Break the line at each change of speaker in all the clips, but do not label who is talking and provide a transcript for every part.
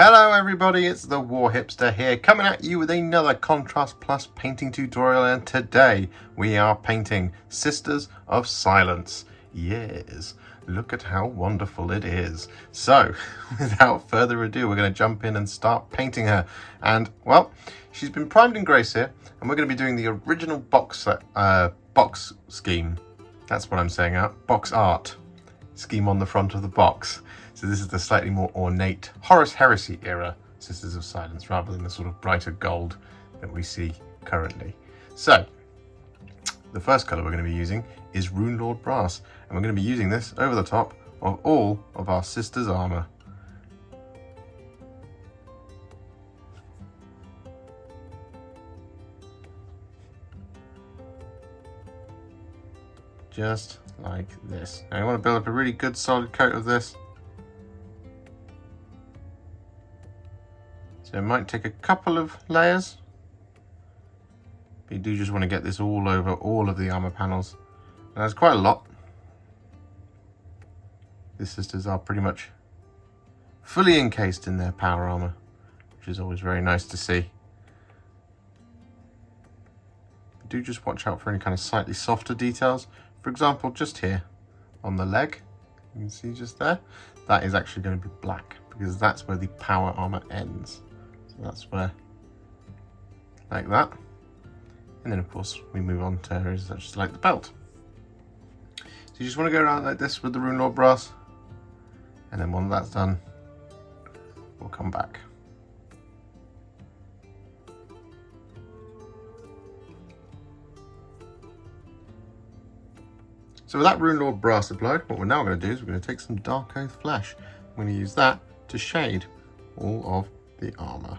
Hello everybody, it's the Warhipster here, coming at you with another Contrast Plus painting tutorial, and today we are painting Sisters of Silence. Yes, look at how wonderful it is. So, without further ado, we're going to jump in and start painting her. And, well, she's been primed in grey here, and we're going to be doing the original box scheme. That's what I'm saying out. Box art scheme on the front of the box. So this is the slightly more ornate Horus Heresy era Sisters of Silence, rather than the sort of brighter gold that we see currently. So, the first colour we're going to be using is Runelord Brass, and we're going to be using this over the top of all of our Sisters' armour. Just like this. Now you want to build up a really good solid coat of this. So it might take a couple of layers, but you do just want to get this all over all of the armour panels. And there's quite a lot. The sisters are pretty much fully encased in their power armour, which is always very nice to see. But do just watch out for any kind of slightly softer details. For example, just here on the leg, you can see just there, that is actually going to be black because that's where the power armour ends. That's where, like that. And then of course we move on to areas such as like the belt. So you just want to go around like this with the Runelord Brass, and then when that's done, we'll come back. So with that Runelord Brass applied, what we're now going to do is we're going to take some Darkoath Flesh. I'm going to use that to shade all of the armour.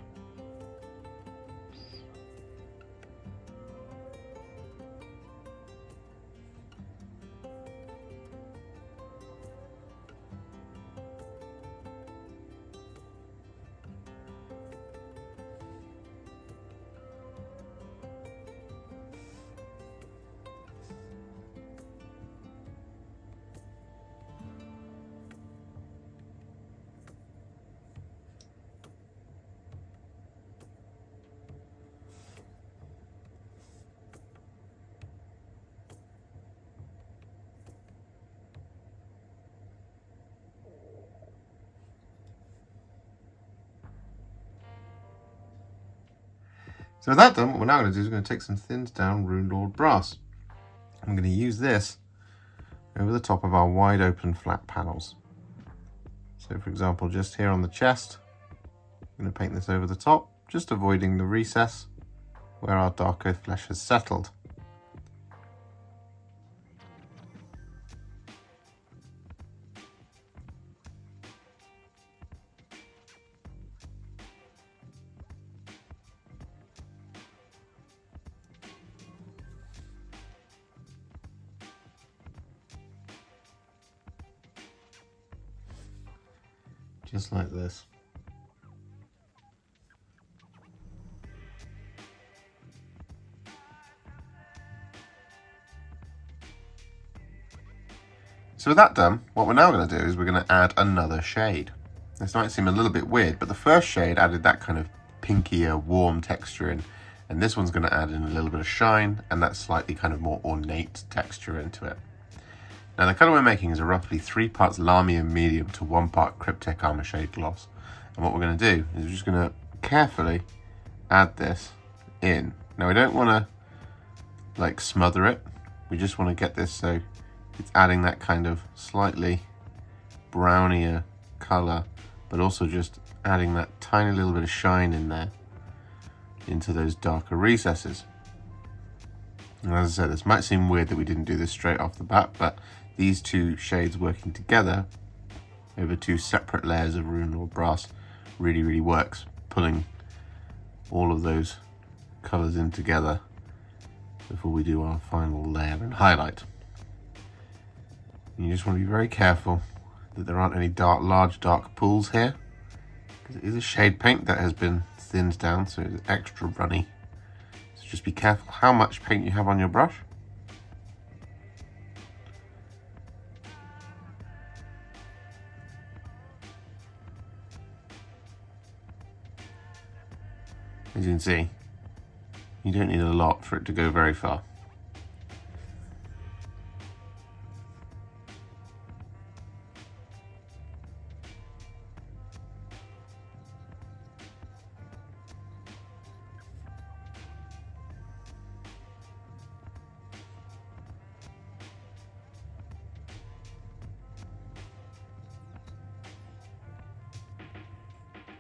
So with that done, what we're now going to do is we're going to take some thinned down Runelord Brass. I'm going to use this over the top of our wide open flat panels. So for example, just here on the chest, I'm going to paint this over the top, just avoiding the recess where our Darkoath Flesh has settled. Just like this. So with that done, what we're now going to do is we're going to add another shade. This might seem a little bit weird, but the first shade added that kind of pinkier, warm texture in, and this one's going to add in a little bit of shine and that slightly kind of more ornate texture into it. Now the colour we're making is a roughly 3 parts Lahmian Medium to 1 part Cryptek Armourshade gloss. And what we're going to do is we're just going to carefully add this in. Now we don't want to like smother it, we just want to get this so it's adding that kind of slightly brownier colour, but also just adding that tiny little bit of shine in there into those darker recesses. And as I said, this might seem weird that we didn't do this straight off the bat, but these two shades working together over 2 separate layers of Runelord Brass really works, pulling all of those colours in together before we do our final layer and highlight. And you just want to be very careful that there aren't any large dark pools here, because it is a shade paint that has been thinned down, so it's extra runny. So just be careful how much paint you have on your brush. As you can see, you don't need a lot for it to go very far.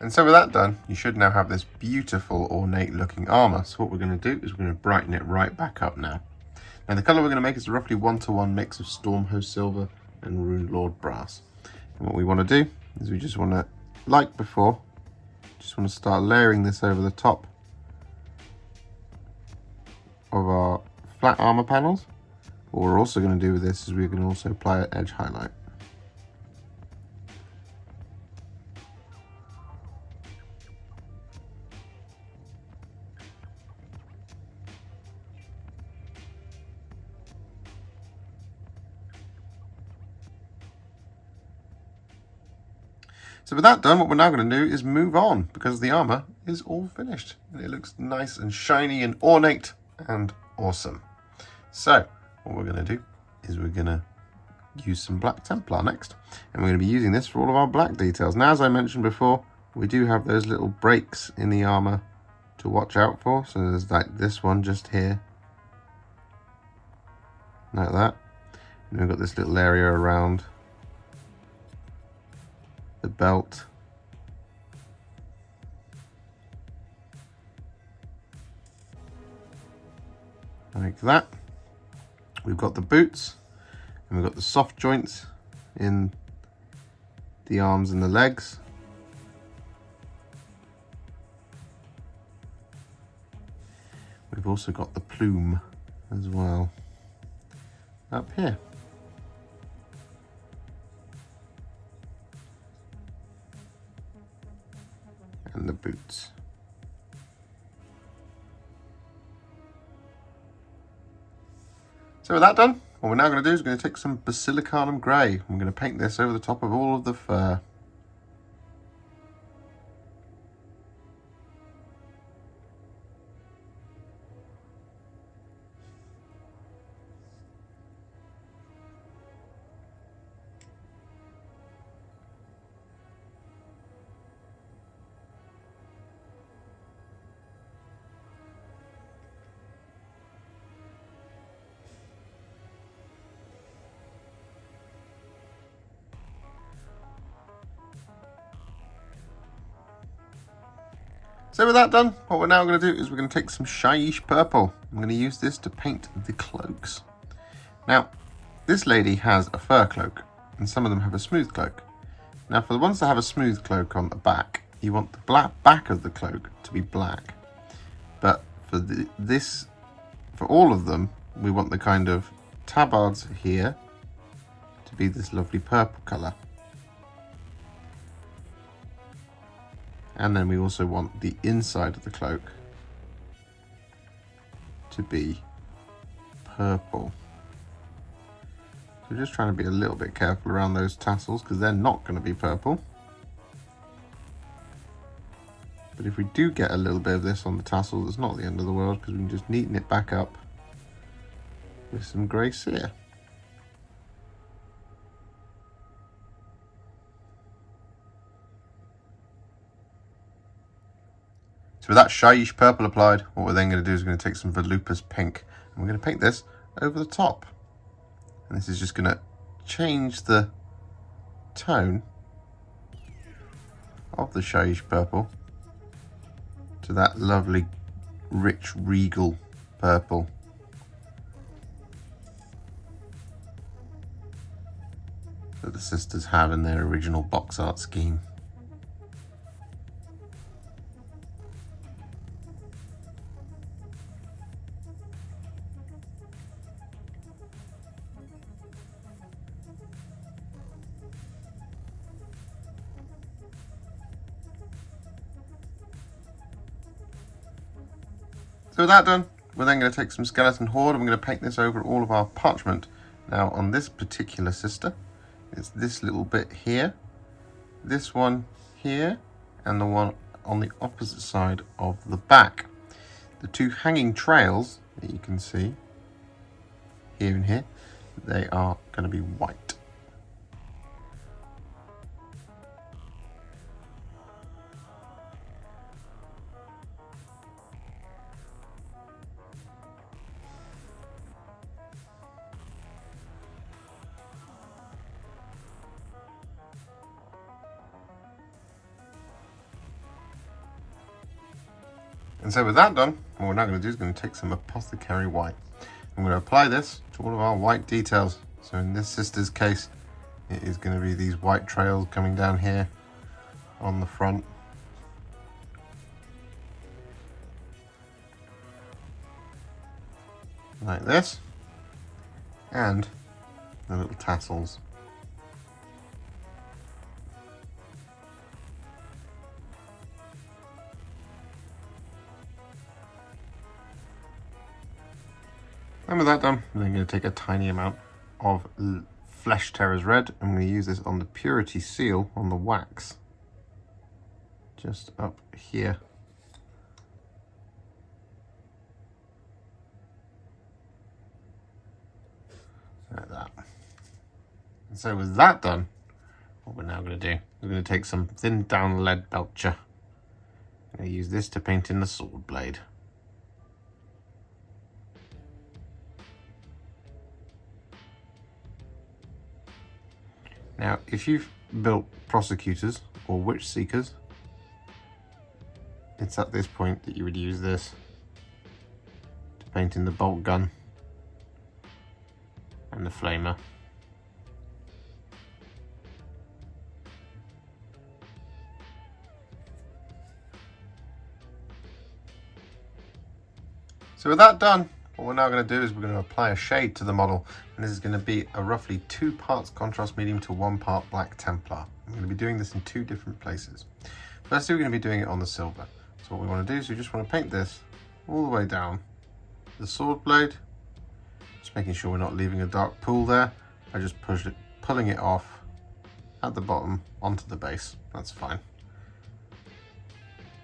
And so with that done, you should now have this beautiful ornate looking armour. So what we're going to do is we're going to brighten it right back up now. Now the colour we're going to make is a roughly 1-to-1 mix of Stormhost SIlver and Runelord Brass. And what we want to do is we just want to, like before, just want to start layering this over the top of our flat armour panels. What we're also going to do with this is we're going to also apply an edge highlight. So with that done, what we're now going to do is move on, because the armour is all finished. And it looks nice and shiny and ornate and awesome. So what we're going to do is we're going to use some Black Templar next. And we're going to be using this for all of our black details. Now, as I mentioned before, we do have those little breaks in the armour to watch out for. So there's like this one just here, like that. And we've got this little area around the belt. Like that. We've got the boots, and we've got the soft joints in the arms and the legs. We've also got the plume as well up here. And the boots. So with that done, what we're now going to do is we're going to take some Basilicanum Grey. We're going to paint this over the top of all of the fur. So with that done, what we're now going to do is we're going to take some Shyish Purple. I'm going to use this to paint the cloaks. Now, this lady has a fur cloak, and some of them have a smooth cloak. Now, for the ones that have a smooth cloak on the back, you want the black back of the cloak to be black. But for for all of them, we want the kind of tabards here to be this lovely purple colour. And then we also want the inside of the cloak to be purple. So we're just trying to be a little bit careful around those tassels, because they're not going to be purple. But if we do get a little bit of this on the tassels, it's not the end of the world, because we can just neaten it back up with some grey Seer. So with that Shyish Purple applied, what we're then going to do is we're going to take some Volupus Pink, and we're going to paint this over the top. And this is just going to change the tone of the Shyish Purple to that lovely, rich, regal purple. That the sisters have in their original box art scheme. So with that done, we're then going to take some Skeleton Horde and we're going to paint this over all of our parchment. Now on this particular sister, it's this little bit here, this one here, and the one on the opposite side of the back. The two hanging trails that you can see here and here, they are going to be white. And so with that done, what we're now going to do is going to take some Apothecary White. I'm going to apply this to all of our white details. So in this sister's case, it is going to be these white trails coming down here on the front. Like this. And the little tassels. And with that done, I'm going to take a tiny amount of Flesh Terror's Red. I'm going to use this on the Purity seal on the wax. Just up here. Like that. And so with that done, what we're now going to do, we're going to take some thinned down Leadbelcher. I'm going to use this to paint in the sword blade. Now, if you've built Prosecutors or Witchseekers, it's at this point that you would use this to paint in the bolt gun and the flamer. So with that done, what we're now going to do is we're going to apply a shade to the model, and this is going to be a roughly 2 parts contrast medium to 1 part black Templar. I'm going to be doing this in 2 different places. Firstly, we're going to be doing it on the silver. So what we want to do is we just want to paint this all the way down the sword blade, just making sure we're not leaving a dark pool there. I just pulling it off at the bottom onto the base. That's fine.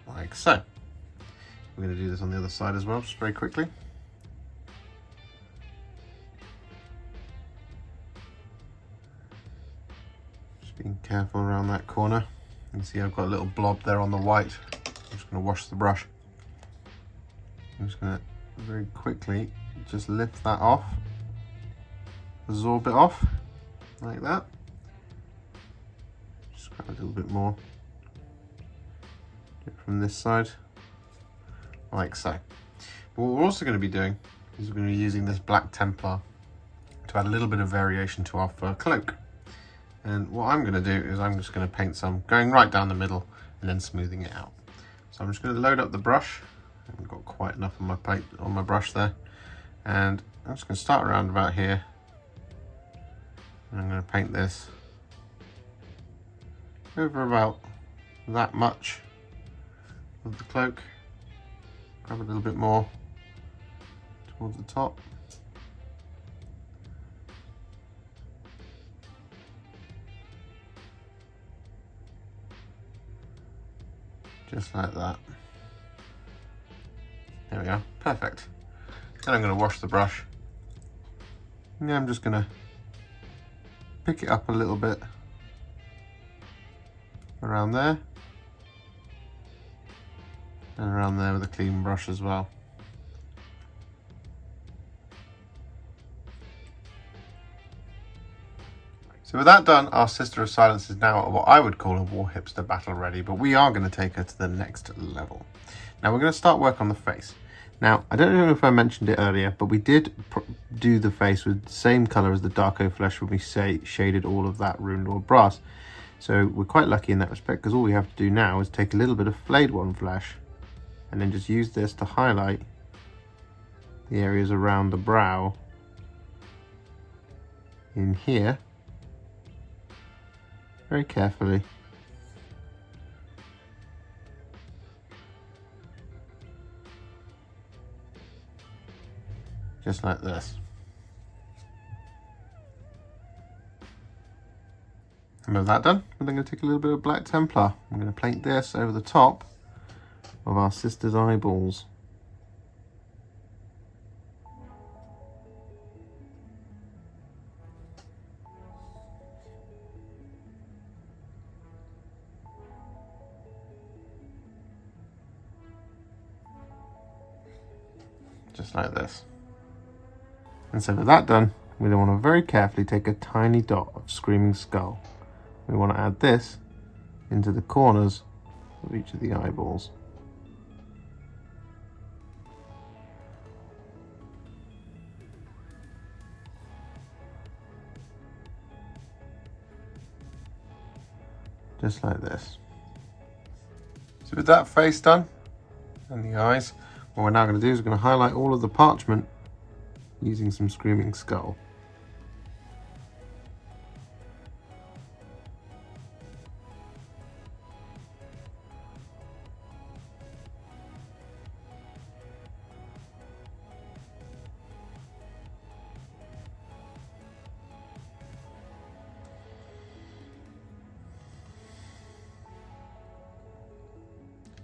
Like so. We're going to do this on the other side as well, just very quickly. Being careful around that corner. You can see I've got a little blob there on the white. I'm just going to wash the brush. I'm just going to very quickly just lift that off, absorb it off like that. Just grab a little bit more. Do it from this side, like so. But what we're also going to be doing is we're going to be using this black Templar to add a little bit of variation to our fur cloak. And what I'm going to do is I'm just going to paint some going right down the middle and then smoothing it out. So I'm just going to load up the brush. I haven't got quite enough on my plate on my brush there. And I'm just going to start around about here. And I'm going to paint this over about that much of the cloak. Grab a little bit more towards the top. Just like that. There we are, perfect. Then I'm going to wash the brush. And I'm just going to pick it up a little bit around there. And around there with a clean brush as well. So with that done, our Sister of Silence is now what I would call a Warhipster battle ready, but we are going to take her to the next level. Now we're going to start work on the face. Now, I don't know if I mentioned it earlier, but we did do the face with the same colour as the Darkoath Flesh when we shaded all of that Runelord Brass. So we're quite lucky in that respect, because all we have to do now is take a little bit of Flayed One Flesh and then just use this to highlight the areas around the brow in here. Very carefully. Just like this. And with that done, we're then going to take a little bit of Black Templar. I'm going to paint this over the top of our sister's eyeballs. Just like this. And so with that done, we then want to very carefully take a tiny dot of Screaming Skull. We want to add this into the corners of each of the eyeballs. Just like this. So with that face done, and the eyes, what we're now going to do is we're going to highlight all of the parchment using some Screaming Skull.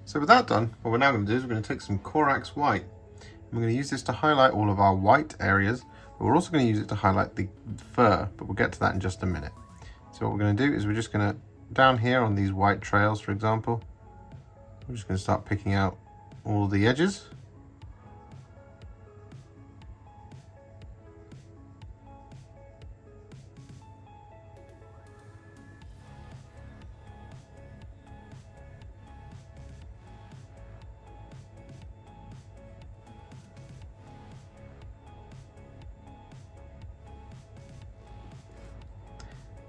So with that done, what we're now going to do is we're going to take some Corax White. And we're going to use this to highlight all of our white areas, but we're also going to use it to highlight the fur, but we'll get to that in just a minute. So what we're going to do is we're just going to, down here on these white trails, for example, we're just going to start picking out all the edges.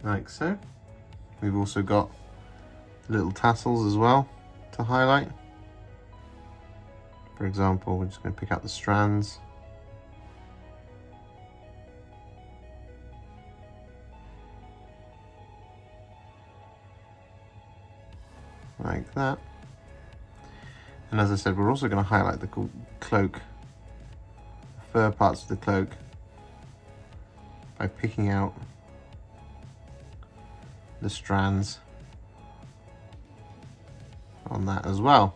Like so. We've also got little tassels as well to highlight. For example, we're just going to pick out the strands. Like that. And as I said, we're also going to highlight the cloak, the fur parts of the cloak, by picking out the strands on that as well.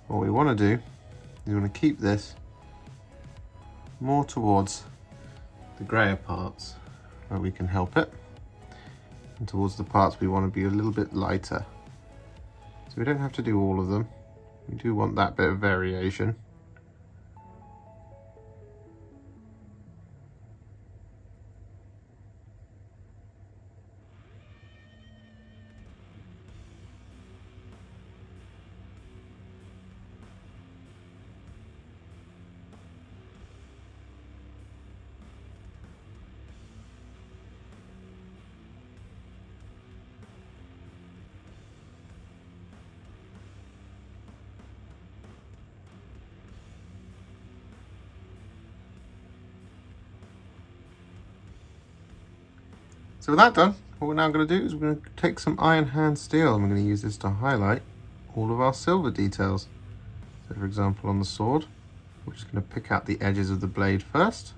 What we want to do is we want to keep this more towards the greyer parts where we can help it, and towards the parts we want to be a little bit lighter. So we don't have to do all of them. We do want that bit of variation. So with that done, what we're now going to do is we're going to take some Iron Hand Steel and we're going to use this to highlight all of our silver details. So for example on the sword, we're just going to pick out the edges of the blade first.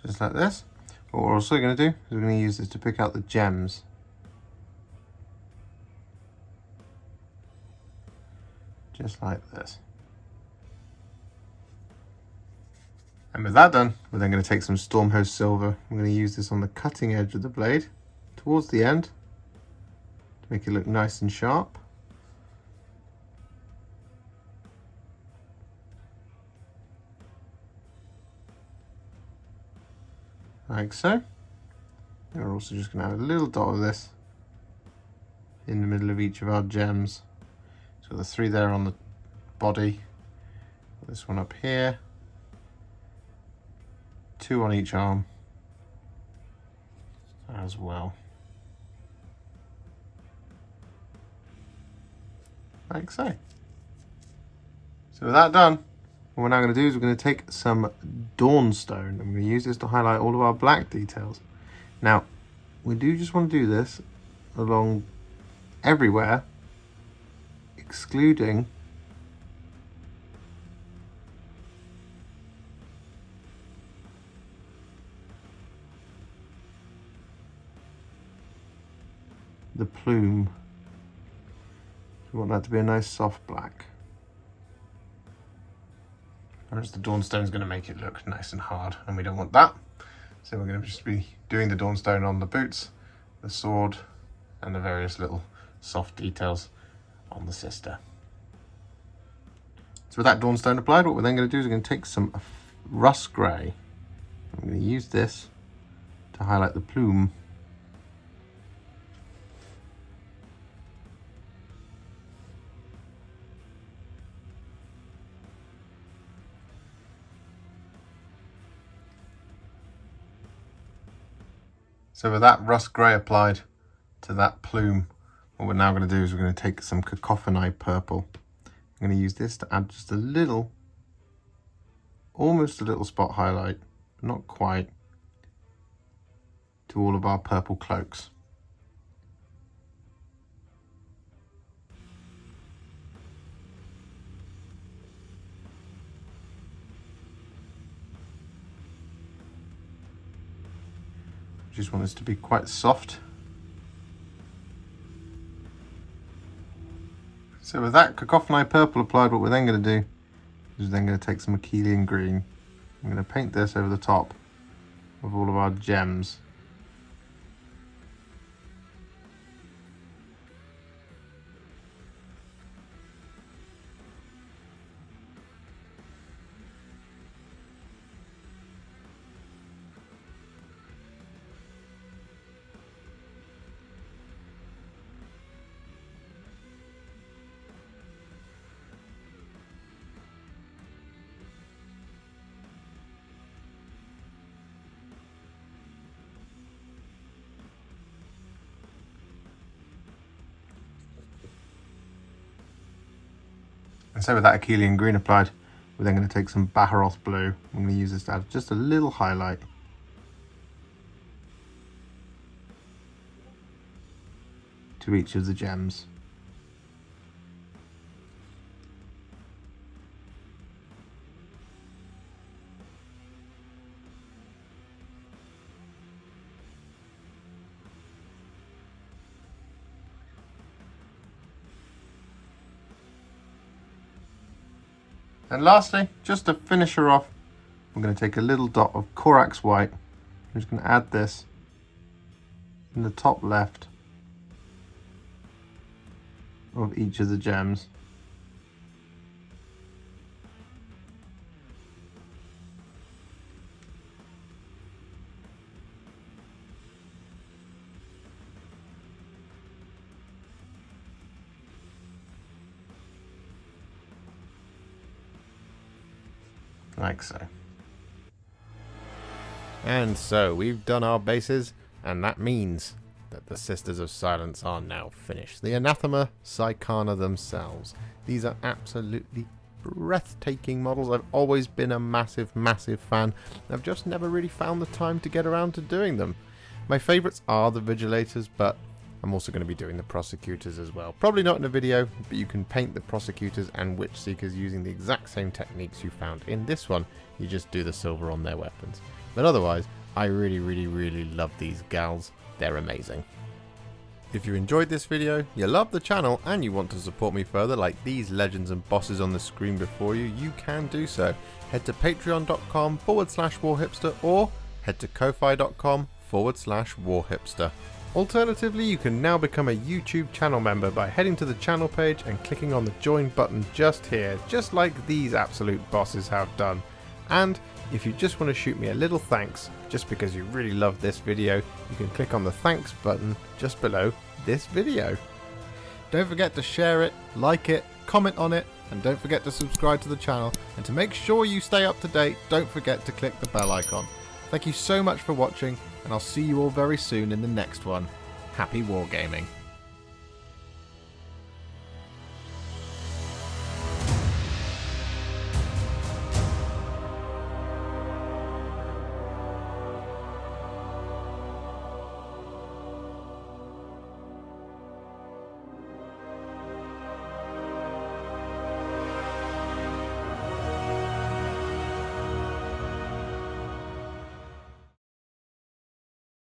Just like this. What we're also going to do is we're going to use this to pick out the gems. Just like this. And with that done, we're then going to take some Stormhost SIlver. I'm going to use this on the cutting edge of the blade towards the end to make it look nice and sharp. Like so. And we're also just going to add a little dot of this in the middle of each of our gems. So the 3 there on the body, this one up here, 2 on each arm as well. Like so. So with that done, what we're now going to do is we're going to take some Dawnstone and we're going to use this to highlight all of our black details. Now, we do just want to do this along everywhere, excluding the plume. We want that to be a nice soft black. Whereas the Dawnstone is going to make it look nice and hard, and we don't want that. So we're going to just be doing the Dawnstone on the boots, the sword, and the various little soft details on the sister. So with that Dawnstone applied, what we're then going to do is we're going to take some Russ Grey. I'm going to use this to highlight the plume. So with that Russ Grey applied to that plume, what we're now going to do is we're going to take some Kakophoni Purple. I'm going to use this to add just a little, almost a little spot highlight, but not quite, to all of our purple cloaks. Just want this to be quite soft. So with that Kakophoni Purple applied, what we're then going to do is then going to take some Akhelian Green. I'm going to paint this over the top of all of our gems. And so with that Akhelian Green applied, we're then going to take some Baharroth Blue. I'm going to use this to add just a little highlight to each of the gems. And lastly, just to finish her off, I'm going to take a little dot of Corax White. I'm just going to add this in the top left of each of the gems. Like so. And so we've done our bases, and that means that the Sisters of Silence are now finished. The Anathema Psychana themselves. These are absolutely breathtaking models. I've always been a massive fan. I've just never really found the time to get around to doing them. My favourites are the Vigilators, but I'm also going to be doing the Prosecutors as well. Probably not in a video, but you can paint the Prosecutors and Witchseekers using the exact same techniques you found in this one. You just do the silver on their weapons. But otherwise, I really love these gals. They're amazing. If you enjoyed this video, you love the channel, and you want to support me further like these legends and bosses on the screen before you, you can do so. Head to patreon.com/Warhipster or head to ko-fi.com/Warhipster. Alternatively, you can now become a YouTube channel member by heading to the channel page and clicking on the join button just here, just like these absolute bosses have done. And if you just want to shoot me a little thanks, just because you really love this video, you can click on the thanks button just below this video. Don't forget to share it, like it, comment on it, and don't forget to subscribe to the channel. And to make sure you stay up to date, don't forget to click the bell icon. Thank you so much for watching, and I'll see you all very soon in the next one. Happy wargaming.